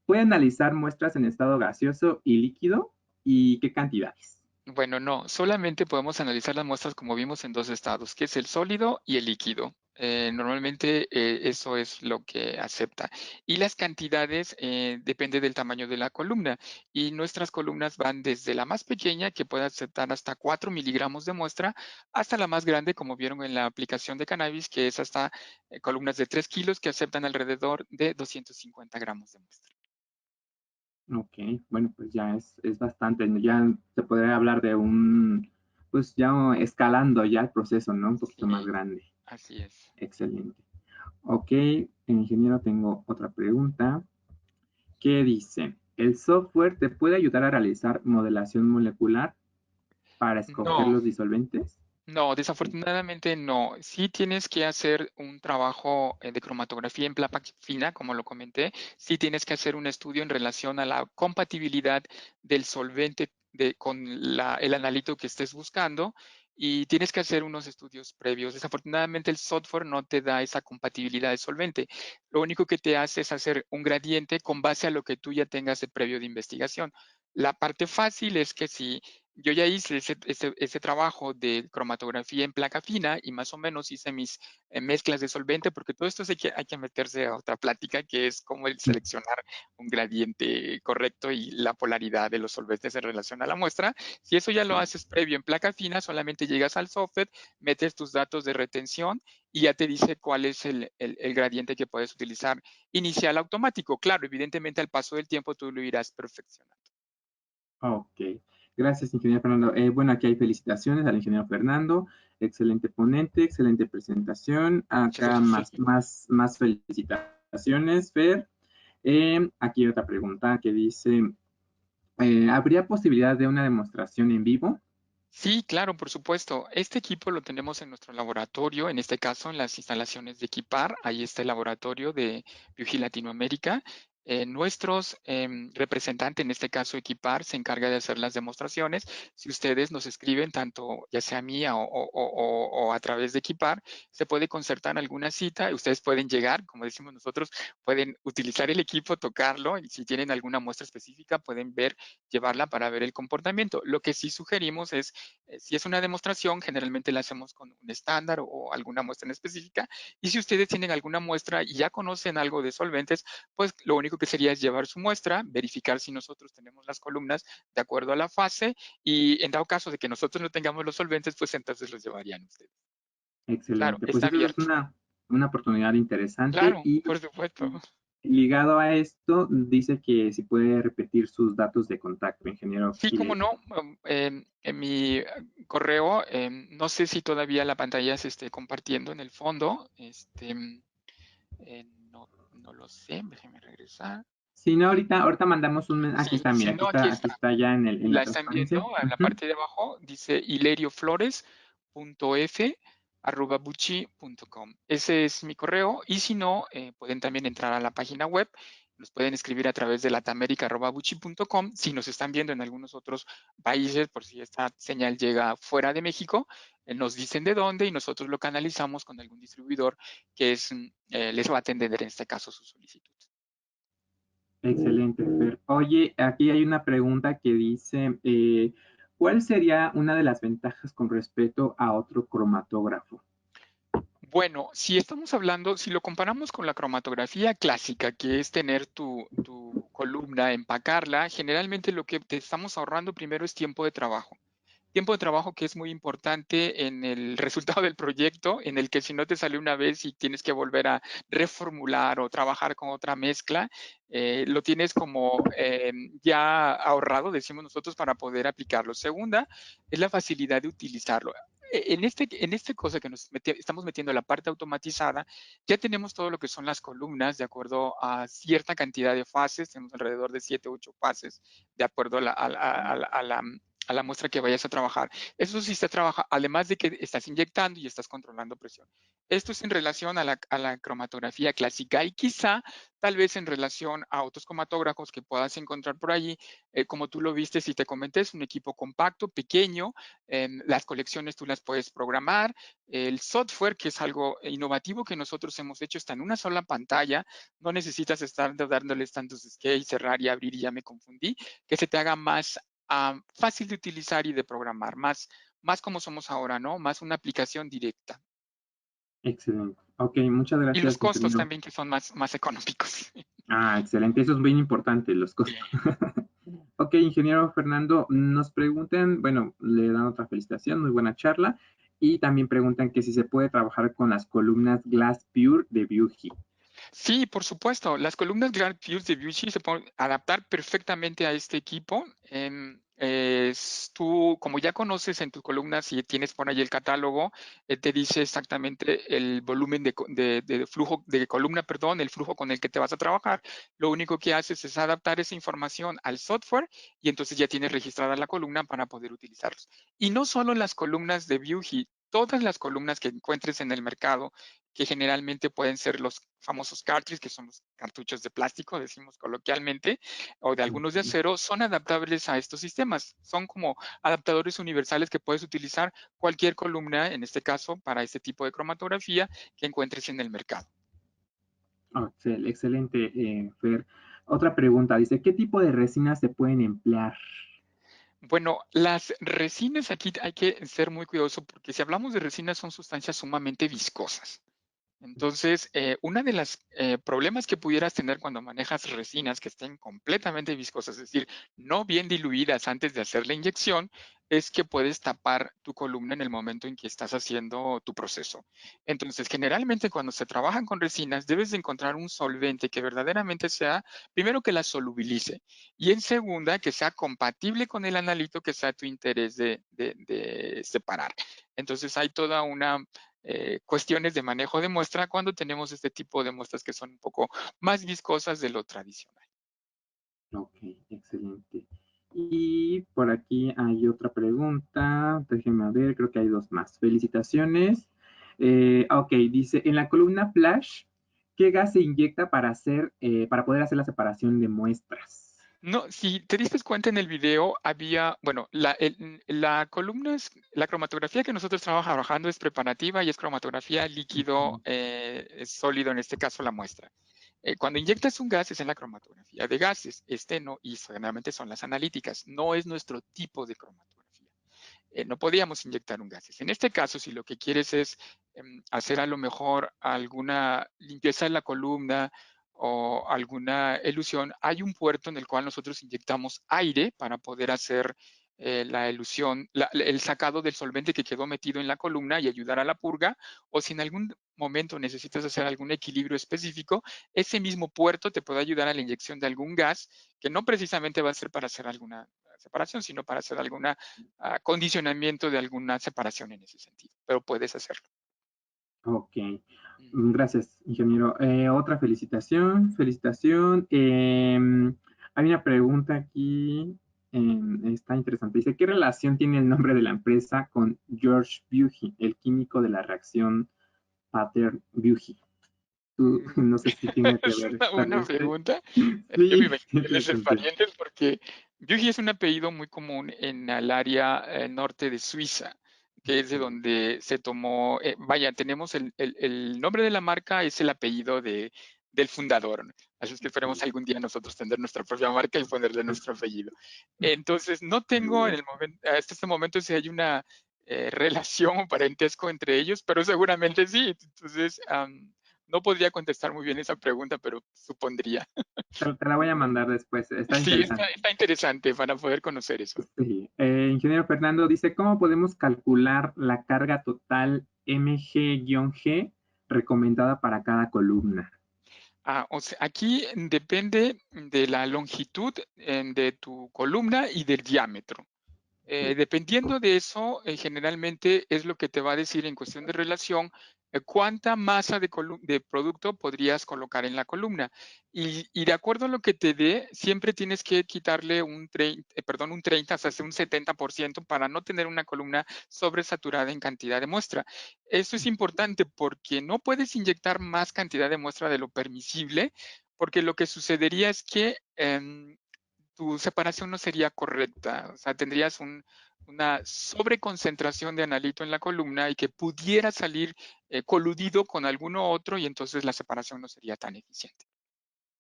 puede analizar muestras en estado gaseoso y líquido y qué cantidades? Bueno, no, solamente podemos analizar las muestras como vimos en dos estados, que es el sólido y el líquido. Normalmente eso es lo que acepta. Y las cantidades depende del tamaño de la columna. Y nuestras columnas van desde la más pequeña, que puede aceptar hasta 4 miligramos de muestra, hasta la más grande, como vieron en la aplicación de cannabis, que es hasta columnas de 3 kilos, que aceptan alrededor de 250 gramos de muestra. Ok, bueno, pues ya es bastante, ya se podría hablar de pues ya escalando ya el proceso, ¿no? Un poquito más Sí, grande. así es. Excelente. Ok, ingeniero, tengo otra pregunta. ¿Qué dice? ¿El software te puede ayudar a realizar modelación molecular para escoger No. los disolventes? No, Ok. desafortunadamente no. Sí tienes que hacer un trabajo de cromatografía en plapa fina, como lo comenté. Sí tienes que hacer un estudio en relación a la compatibilidad del solvente con el analito que estés buscando y tienes que hacer unos estudios previos. Desafortunadamente el software no te da esa compatibilidad de solvente. Lo único que te hace es hacer un gradiente con base a lo que tú ya tengas de previo de investigación. La parte fácil es que si yo ya hice ese trabajo de cromatografía en placa fina y más o menos hice mis mezclas de solvente, porque todo esto hay que meterse a otra plática, que es cómo el seleccionar un gradiente correcto y la polaridad de los solventes en relación a la muestra. Si eso ya lo Sí. haces previo en placa fina, solamente llegas al software, metes tus datos de retención y ya te dice cuál es el gradiente que puedes utilizar inicial automático. Claro, evidentemente al paso del tiempo tú lo irás perfeccionando. Ok. Gracias, ingeniero Fernando. Bueno, aquí hay felicitaciones al ingeniero Fernando. Excelente ponente, excelente presentación. Muchas Acá gracias. más felicitaciones, Fer. Aquí hay otra pregunta que dice, ¿habría posibilidad de una demostración en vivo? Sí, claro, por supuesto. Este equipo lo tenemos en nuestro laboratorio, en este caso en las instalaciones de Equipar. Ahí está el laboratorio de Biogil Latinoamérica. Nuestros representantes, en este caso Equipar, se encarga de hacer las demostraciones. Si ustedes nos escriben, tanto ya sea mía o a través de Equipar, se puede concertar alguna cita. Ustedes pueden llegar, como decimos nosotros, pueden utilizar el equipo, tocarlo. Y si tienen alguna muestra específica, pueden ver, llevarla para ver el comportamiento. Lo que sí sugerimos es si es una demostración, generalmente la hacemos con un estándar o alguna muestra en específica. Y si ustedes tienen alguna muestra y ya conocen algo de solventes, pues lo único que sería es llevar su muestra, verificar si nosotros tenemos las columnas de acuerdo a la fase y en dado caso de que nosotros no tengamos los solventes, pues entonces los llevarían ustedes. Claro, Excelente. Pues está eso es abierto. una oportunidad interesante Claro, y por supuesto. ligado a esto, dice que si puede repetir sus datos de contacto, ingeniero Sí, cómo Giles. no. En mi correo. No sé si todavía la pantalla se esté compartiendo en el fondo. No lo sé, déjeme regresar. Si no, ahorita mandamos aquí Sí, está, mira, si no, aquí aquí está. está ya Si en la la están transparencia. viendo, en la parte de abajo dice hilerioflores.f@bucci.com. Ese es mi correo, y si no, pueden también entrar a la página web, nos pueden escribir a través de latamerica@bucci.com. Si nos están viendo en algunos otros países, por si esta señal llega fuera de México, nos dicen de dónde y nosotros lo canalizamos con algún distribuidor que les va a atender en este caso su solicitud. Excelente, Fer. Oye, aquí hay una pregunta que dice, ¿cuál sería una de las ventajas con respecto a otro cromatógrafo? Bueno, si estamos hablando, si lo comparamos con la cromatografía clásica, que es tener tu columna, empacarla, generalmente lo que te estamos ahorrando primero es tiempo de trabajo. Tiempo de trabajo que es muy importante en el resultado del proyecto, en el que si no te sale una vez y tienes que volver a reformular o trabajar con otra mezcla, lo tienes como ya ahorrado, decimos nosotros, para poder aplicarlo. Segunda, es la facilidad de utilizarlo. En este cosa que estamos metiendo la parte automatizada, ya tenemos todo lo que son las columnas de acuerdo a cierta cantidad de fases, tenemos alrededor de 7 u 8 fases, de acuerdo a la muestra que vayas a trabajar. Eso sí se trabaja, además de que estás inyectando y estás controlando presión. Esto es en relación a la cromatografía clásica, y quizá, tal vez en relación a otros cromatógrafos que puedas encontrar por allí, como tú lo viste, si te comenté, es un equipo compacto, pequeño, las colecciones tú las puedes programar, el software, que es algo innovativo que nosotros hemos hecho, está en una sola pantalla, no necesitas estar dándoles tantos escape, cerrar y abrir y ya me confundí, que se te haga más fácil de utilizar y de programar, más como somos ahora, ¿no? Más una aplicación directa. Excelente. Ok, muchas Y los gracias, costos ingeniero. también, que son más económicos. Ah, excelente. Eso es bien importante, los costos. Bien. Ok, ingeniero Fernando, nos preguntan, bueno, le dan otra felicitación, muy buena charla, y también preguntan que si se puede trabajar con las columnas Glass Pure de Viewgy. Sí, por supuesto. Las columnas Grand Views de Vucci se pueden adaptar perfectamente a este equipo. Tú, como ya conoces en tu columna, si tienes por ahí el catálogo, te dice exactamente el volumen de flujo de columna, perdón, el flujo con el que te vas a trabajar. Lo único que haces es adaptar esa información al software, y entonces ya tienes registrada la columna para poder utilizarlos. Y no solo las columnas de Vucci, todas las columnas que encuentres en el mercado, que generalmente pueden ser los famosos cartridges, que son los cartuchos de plástico, decimos coloquialmente, o de algunos de acero, son adaptables a estos sistemas. Son como adaptadores universales que puedes utilizar cualquier columna, en este caso, para este tipo de cromatografía que encuentres en el mercado. Oh, excelente, Fer. Otra pregunta, dice, ¿qué tipo de resinas se pueden emplear? Bueno, las resinas, aquí hay que ser muy cuidadoso, porque si hablamos de resinas, son sustancias sumamente viscosas. Entonces, una de las problemas que pudieras tener cuando manejas resinas que estén completamente viscosas, es decir, no bien diluidas antes de hacer la inyección, es que puedes tapar tu columna en el momento en que estás haciendo tu proceso. Entonces, generalmente cuando se trabajan con resinas, debes de encontrar un solvente que verdaderamente sea, primero, que la solubilice, y en segunda, que sea compatible con el analito que sea tu interés de separar. Entonces, hay toda una cuestiones de manejo de muestra cuando tenemos este tipo de muestras que son un poco más viscosas de lo tradicional. Ok, excelente. Y por aquí hay otra pregunta, déjenme ver, creo que hay dos más. Felicitaciones. Ok, dice, en la columna Flash, ¿qué gas se inyecta para poder hacer la separación de muestras? No, si te diste cuenta en el video, había, bueno, la columna la cromatografía que nosotros estamos trabajando es preparativa y es cromatografía líquido, sólido, en este caso la muestra. Cuando inyectas un gas es en la cromatografía de gases, no, y generalmente son las analíticas, no es nuestro tipo de cromatografía. No podíamos inyectar un gas. En este caso, si lo que quieres es hacer a lo mejor alguna limpieza de la columna o alguna elusión, hay un puerto en el cual nosotros inyectamos aire para poder hacer la elusión, el sacado del solvente que quedó metido en la columna y ayudar a la purga, o si en algún momento necesitas hacer algún equilibrio específico, ese mismo puerto te puede ayudar a la inyección de algún gas que no precisamente va a ser para hacer alguna separación, sino para hacer algún condicionamiento de alguna separación en ese sentido, pero puedes hacerlo. Ok, gracias, ingeniero. Otra felicitación, felicitación. Hay una pregunta aquí, está interesante. Dice, ¿qué relación tiene el nombre de la empresa con George Bugy, el químico de la reacción Pater-Bugy? No sé si tenga que Es ver, una tal buena vez. pregunta. Yo me Sí, imagino que les es interesante. parientes porque Yuji es un apellido muy común en el área norte de Suiza, que es de donde se tomó, vaya, tenemos el nombre de la marca, es el apellido del fundador, ¿no? Así es que esperemos algún día nosotros tener nuestra propia marca y ponerle nuestro apellido. Entonces, no tengo en el momento, hasta este momento si hay una relación o parentesco entre ellos, pero seguramente sí. Entonces, no podría contestar muy bien esa pregunta, pero supondría. Te la voy a mandar después, está Sí, interesante. está interesante para poder conocer eso. Sí. Ingeniero Fernando dice, ¿cómo podemos calcular la carga total mg-g recomendada para cada columna? O sea, aquí depende de la longitud de tu columna y del diámetro. Dependiendo de eso, generalmente es lo que te va a decir en cuestión de relación cuánta masa de producto podrías colocar en la columna. Y de acuerdo a lo que te dé, siempre tienes que quitarle un 30, o sea, un 70% para no tener una columna sobresaturada en cantidad de muestra. Eso es importante porque no puedes inyectar más cantidad de muestra de lo permisible, porque lo que sucedería es que tu separación no sería correcta. O sea, tendrías una sobreconcentración de analito en la columna y que pudiera salir coludido con alguno otro y entonces la separación no sería tan eficiente.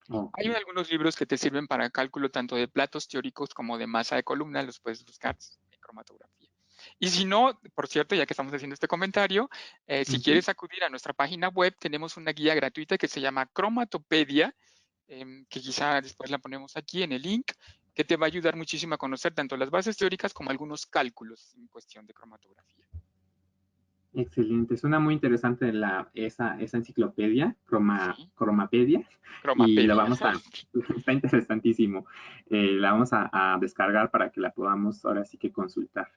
Ok, Hay algunos libros que te sirven para cálculo tanto de platos teóricos como de masa de columna, los puedes buscar en cromatografía. Y si no, por cierto, ya que estamos haciendo este comentario, si ujú. quieres acudir a nuestra página web, tenemos una guía gratuita que se llama Cromatopedia, que quizá después la ponemos aquí en el link, que te va a ayudar muchísimo a conocer tanto las bases teóricas como algunos cálculos en cuestión de cromatografía. Excelente, suena muy interesante esa enciclopedia, Sí, Cromapedia, y la Cromapedia. vamos a, está interesantísimo, la vamos a descargar para que la podamos ahora sí que consultar.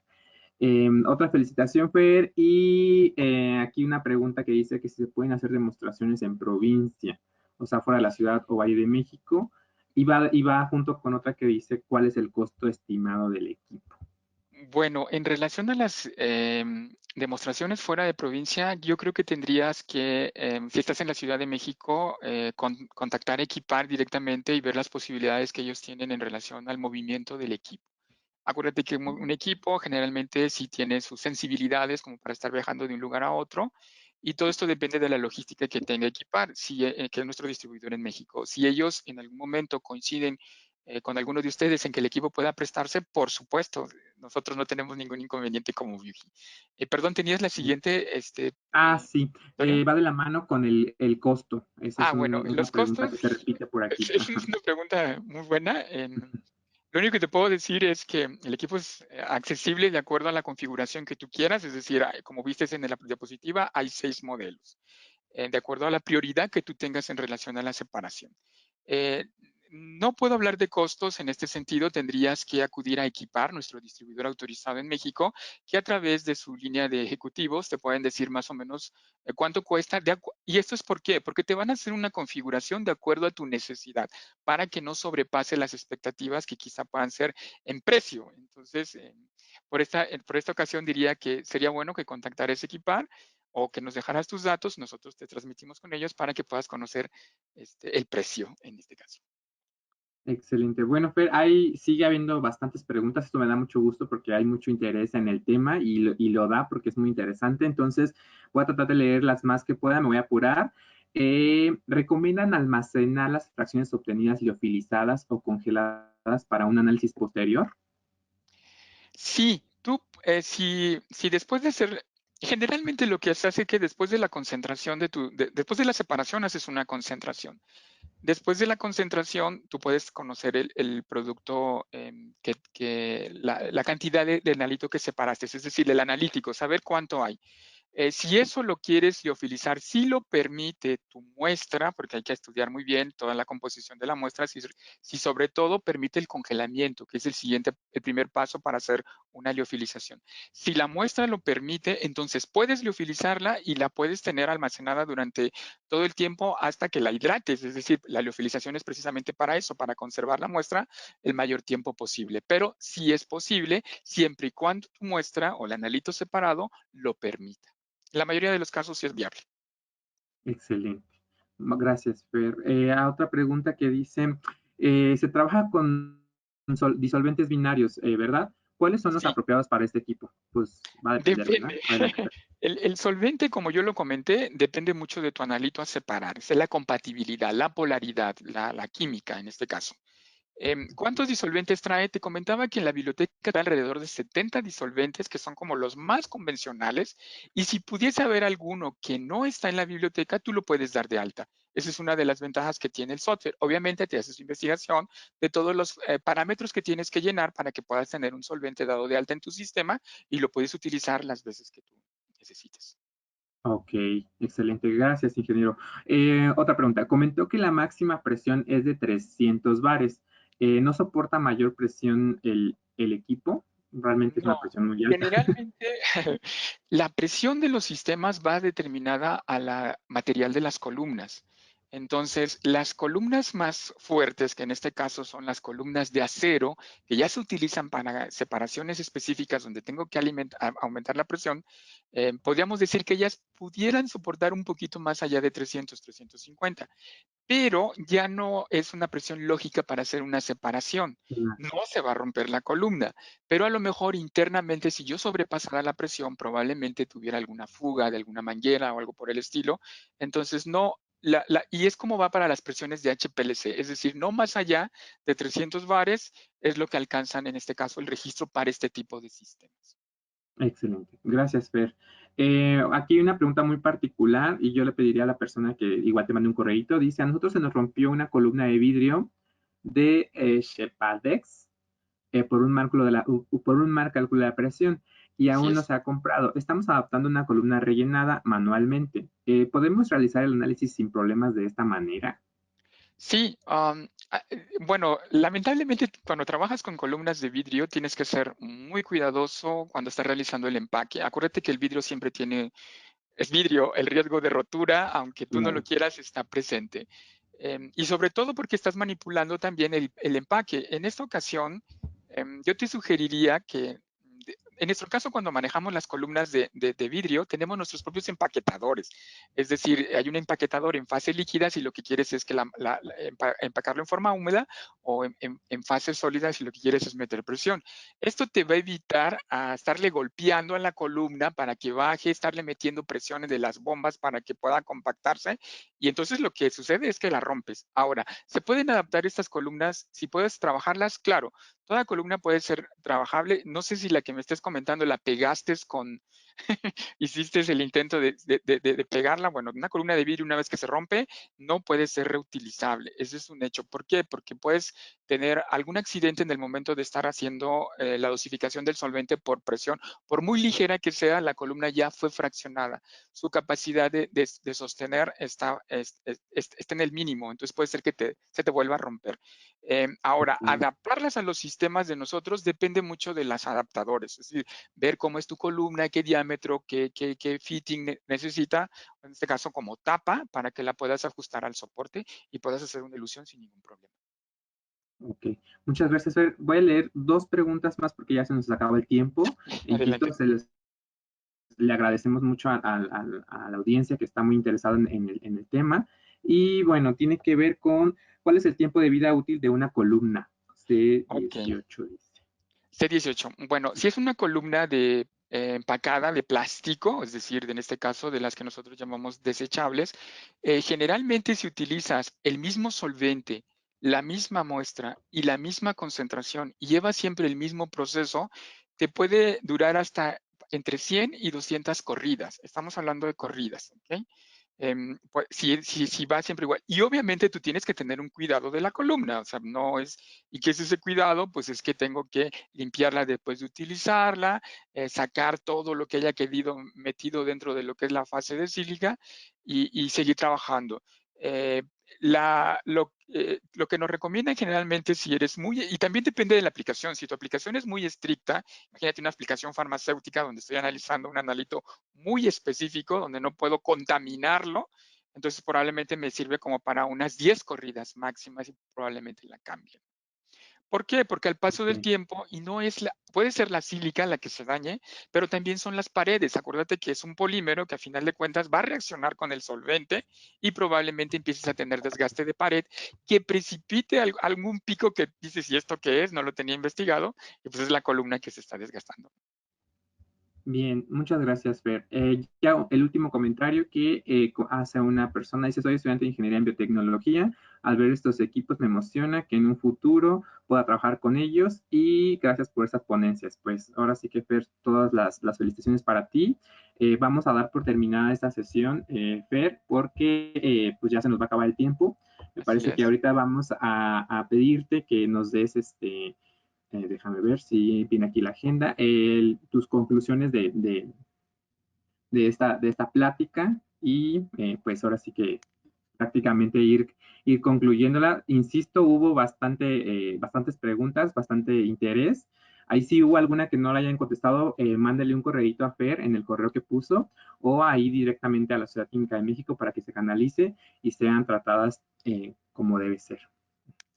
Otra felicitación, Fer. Y aquí una pregunta que dice que si se pueden hacer demostraciones en provincia, o sea, fuera de la ciudad o Valle de México. Y va junto con otra que dice cuál es el costo estimado del equipo. Bueno, en relación a las demostraciones fuera de provincia, yo creo que tendrías que, si estás en la Ciudad de México, contactar a Equipar directamente y ver las posibilidades que ellos tienen en relación al movimiento del equipo. Acuérdate que un equipo generalmente sí tiene sus sensibilidades como para estar viajando de un lugar a otro y todo esto depende de la logística que tenga Equipar, que es nuestro distribuidor en México. Si ellos en algún momento coinciden con alguno de ustedes en que el equipo pueda prestarse, por supuesto, nosotros no tenemos ningún inconveniente como Viuji. Perdón, ¿tenías la siguiente, Sí, Antonio? va de la mano con el costo. Esa es Bueno, una los pregunta costos, que se repite por aquí. es Ajá. una pregunta muy buena. Lo único que te puedo decir es que el equipo es accesible de acuerdo a la configuración que tú quieras, es decir, como viste en la diapositiva, hay 6 modelos, de acuerdo a la prioridad que tú tengas en relación a la separación. Eh, no puedo hablar de costos en este sentido, tendrías que acudir a Equipar, nuestro distribuidor autorizado en México, que a través de su línea de ejecutivos te pueden decir más o menos cuánto cuesta. ¿Y esto es por qué? Porque te van a hacer una configuración de acuerdo a tu necesidad, para que no sobrepase las expectativas que quizá puedan ser en precio. Entonces, por esta ocasión diría que sería bueno que contactaras Equipar o que nos dejaras tus datos, nosotros te transmitimos con ellos para que puedas conocer el precio en este caso. Excelente. Bueno, Fer, ahí sigue habiendo bastantes preguntas. Esto me da mucho gusto porque hay mucho interés en el tema y lo da porque es muy interesante. Entonces, voy a tratar de leer las más que pueda, me voy a apurar. ¿Recomiendan almacenar las fracciones obtenidas liofilizadas o congeladas para un análisis posterior? Sí, si después de hacer, generalmente lo que se hace es que después de la concentración después de la separación haces una concentración. Después de la concentración, tú puedes conocer el producto, la cantidad de analito que separaste, es decir, el analítico, saber cuánto hay. Si eso lo quieres liofilizar, si lo permite tu muestra, porque hay que estudiar muy bien toda la composición de la muestra, si sobre todo permite el congelamiento, que es el primer paso para hacer una liofilización. Si la muestra lo permite, entonces puedes liofilizarla y la puedes tener almacenada durante todo el tiempo hasta que la hidrates. Es decir, la liofilización es precisamente para eso, para conservar la muestra el mayor tiempo posible. Pero sí es posible siempre y cuando tu muestra o el analito separado lo permita. La mayoría de los casos sí es viable. Excelente. Gracias, Fer. Otra pregunta que dice, se trabaja con disolventes binarios, ¿verdad? ¿Cuáles son los Sí, apropiados para este equipo? Pues va a depender, ¿verdad? depende. Adelante, Fer. El solvente, como yo lo comenté, depende mucho de tu analito a separar. Es la compatibilidad, la polaridad, la química en este caso. ¿Cuántos disolventes trae? Te comentaba que en la biblioteca trae alrededor de 70 disolventes que son como los más convencionales y si pudiese haber alguno que no está en la biblioteca, tú lo puedes dar de alta. Esa es una de las ventajas que tiene el software. Obviamente te haces investigación de todos los parámetros que tienes que llenar para que puedas tener un solvente dado de alta en tu sistema y lo puedes utilizar las veces que tú necesites. Ok, excelente. Gracias, ingeniero. Otra pregunta. Comentó que la máxima presión es de 300 bares. ¿No soporta mayor presión el equipo? Realmente es una No, presión muy alta. generalmente la presión de los sistemas va determinada a la material de las columnas. Entonces, las columnas más fuertes, que en este caso son las columnas de acero, que ya se utilizan para separaciones específicas donde tengo que aumentar la presión, podríamos decir que ellas pudieran soportar un poquito más allá de 300, 350, pero ya no es una presión lógica para hacer una separación. No se va a romper la columna, pero a lo mejor internamente, si yo sobrepasara la presión, probablemente tuviera alguna fuga de alguna manguera o algo por el estilo. Entonces, no, y es como va para las presiones de HPLC, es decir, no más allá de 300 bares es lo que alcanzan en este caso el registro para este tipo de sistemas. Excelente. Gracias, Fer. Aquí hay una pregunta muy particular y yo le pediría a la persona que igual te mande un correíto. Dice, a nosotros se nos rompió una columna de vidrio de Shepadex por un mal cálculo de presión y Así aún no es. se ha comprado. Estamos adaptando una columna rellenada manualmente. ¿Podemos realizar el análisis sin problemas de esta manera? Sí, bueno, lamentablemente cuando trabajas con columnas de vidrio tienes que ser muy cuidadoso cuando estás realizando el empaque. Acuérdate que el vidrio siempre es vidrio, el riesgo de rotura, aunque tú no lo Claro. quieras, está presente. Y sobre todo porque estás manipulando también el empaque. En esta ocasión, yo te sugeriría que, en nuestro caso, cuando manejamos las columnas de vidrio, tenemos nuestros propios empaquetadores. Es decir, hay un empaquetador en fase líquida si lo que quieres es que empacarlo en forma húmeda o en fase sólida si lo que quieres es meter presión. Esto te va a evitar a estarle golpeando a la columna para que baje, estarle metiendo presiones de las bombas para que pueda compactarse y entonces lo que sucede es que la rompes. Ahora, ¿se pueden adaptar estas columnas? Si puedes trabajarlas, claro, toda columna puede ser trabajable. No sé si la que me estés comentando la pegaste con, hiciste el intento de pegarla. Bueno, una columna de vidrio una vez que se rompe no puede ser reutilizable. Ese es un hecho. ¿Por qué? Porque puedes tener algún accidente en el momento de estar haciendo la dosificación del solvente por presión. Por muy ligera que sea, la columna ya fue fraccionada. Su capacidad de sostener está en el mínimo. Entonces puede ser que se te vuelva a romper. Ahora, Ok. adaptarlas a los sistemas de nosotros depende mucho de los adaptadores. Es decir, ver cómo es tu columna, qué diámetro, qué fitting necesita, en este caso como tapa, para que la puedas ajustar al soporte y puedas hacer una ilusión sin ningún problema. Ok, muchas gracias, Fer. Voy a leer dos preguntas más porque ya se nos acaba el tiempo. Insisto, Adelante. le agradecemos mucho a la audiencia que está muy interesada en el tema. Y bueno, tiene que ver con cuál es el tiempo de vida útil de una columna. Ok. C18 dice. C18. Bueno, si es una columna de empacada de plástico, es decir, en este caso de las que nosotros llamamos desechables, generalmente si utilizas el mismo solvente, la misma muestra y la misma concentración y lleva siempre el mismo proceso, te puede durar hasta entre 100 y 200 corridas. Estamos hablando de corridas, ¿ok? pues, si va siempre igual. Y obviamente tú tienes que tener un cuidado de la columna, o sea, no es, ¿y qué es ese cuidado? Pues es que tengo que limpiarla después de utilizarla, sacar todo lo que haya quedado metido dentro de lo que es la fase de sílica y seguir trabajando. Lo que nos recomiendan generalmente si eres muy, y también depende de la aplicación, si tu aplicación es muy estricta, imagínate una aplicación farmacéutica donde estoy analizando un analito muy específico, donde no puedo contaminarlo, entonces probablemente me sirve como para unas 10 corridas máximas y probablemente la cambie. ¿Por qué? Porque al paso del Ok. tiempo, y no es puede ser la sílica la que se dañe, pero también son las paredes. Acuérdate que es un polímero que a final de cuentas va a reaccionar con el solvente y probablemente empieces a tener desgaste de pared que precipite algún pico que dices, ¿y esto qué es? No lo tenía investigado, y pues es la columna que se está desgastando. Bien, muchas gracias, Fer. Ya el último comentario que hace una persona, dice, soy estudiante de Ingeniería en Biotecnología. Al ver estos equipos me emociona que en un futuro pueda trabajar con ellos y gracias por esas ponencias. Pues ahora sí que, Fer, todas las felicitaciones para ti. Vamos a dar por terminada esta sesión, Fer, porque pues ya se nos va a acabar el tiempo. Me Así parece que es. ahorita vamos a pedirte que nos des déjame ver si viene aquí la agenda, tus conclusiones de esta plática y pues ahora sí que prácticamente ir concluyéndola. Insisto, hubo bastantes preguntas, bastante interés. Ahí sí hubo alguna que no la hayan contestado, mándale un correíto a Fer en el correo que puso o ahí directamente a la Sociedad Química de México para que se canalice y sean tratadas como debe ser.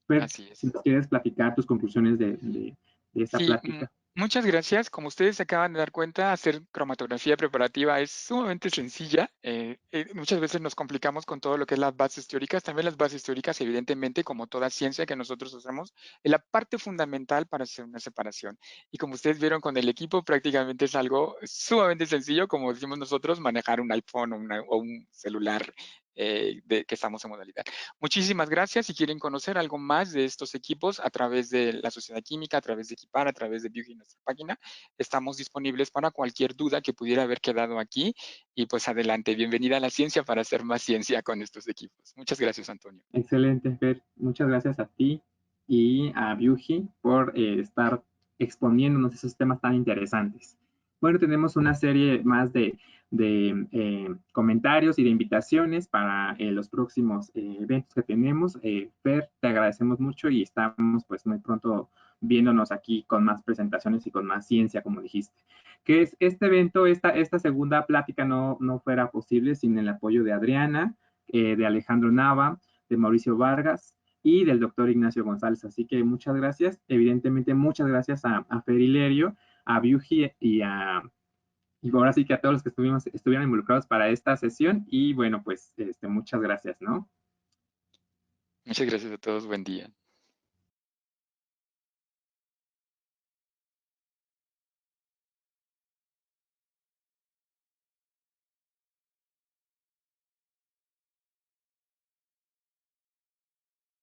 Fer, Así si es. nos quieres platicar tus conclusiones de esta Sí, plática. muchas gracias. Como ustedes se acaban de dar cuenta, hacer cromatografía preparativa es sumamente sencilla. Muchas veces nos complicamos con todo lo que es las bases teóricas. También las bases teóricas, evidentemente, como toda ciencia que nosotros hacemos, es la parte fundamental para hacer una separación. Y como ustedes vieron con el equipo, prácticamente es algo sumamente sencillo, como decimos nosotros, manejar un iPhone o un celular que estamos en modalidad. Muchísimas gracias. Si quieren conocer algo más de estos equipos a través de la Sociedad Química, a través de Equipar, a través de Biugi, nuestra página, estamos disponibles para cualquier duda que pudiera haber quedado aquí. Y pues adelante, bienvenida a la ciencia para hacer más ciencia con estos equipos. Muchas gracias, Antonio. Excelente, Fer. Muchas gracias a ti y a Byuji por estar exponiéndonos esos temas tan interesantes. Bueno, tenemos una serie más de comentarios y de invitaciones para los próximos eventos que tenemos. Fer, te agradecemos mucho y estamos pues muy pronto viéndonos aquí con más presentaciones y con más ciencia, como dijiste. Que es este evento, esta segunda plática no fuera posible sin el apoyo de Adriana, de Alejandro Nava, de Mauricio Vargas y del doctor Ignacio González. Así que muchas gracias. Evidentemente, muchas gracias a Fer Hilerio, a Byuji y ahora sí que a todos los que estuvieron involucrados para esta sesión. Y bueno, pues muchas gracias, ¿no? Muchas gracias a todos. Buen día.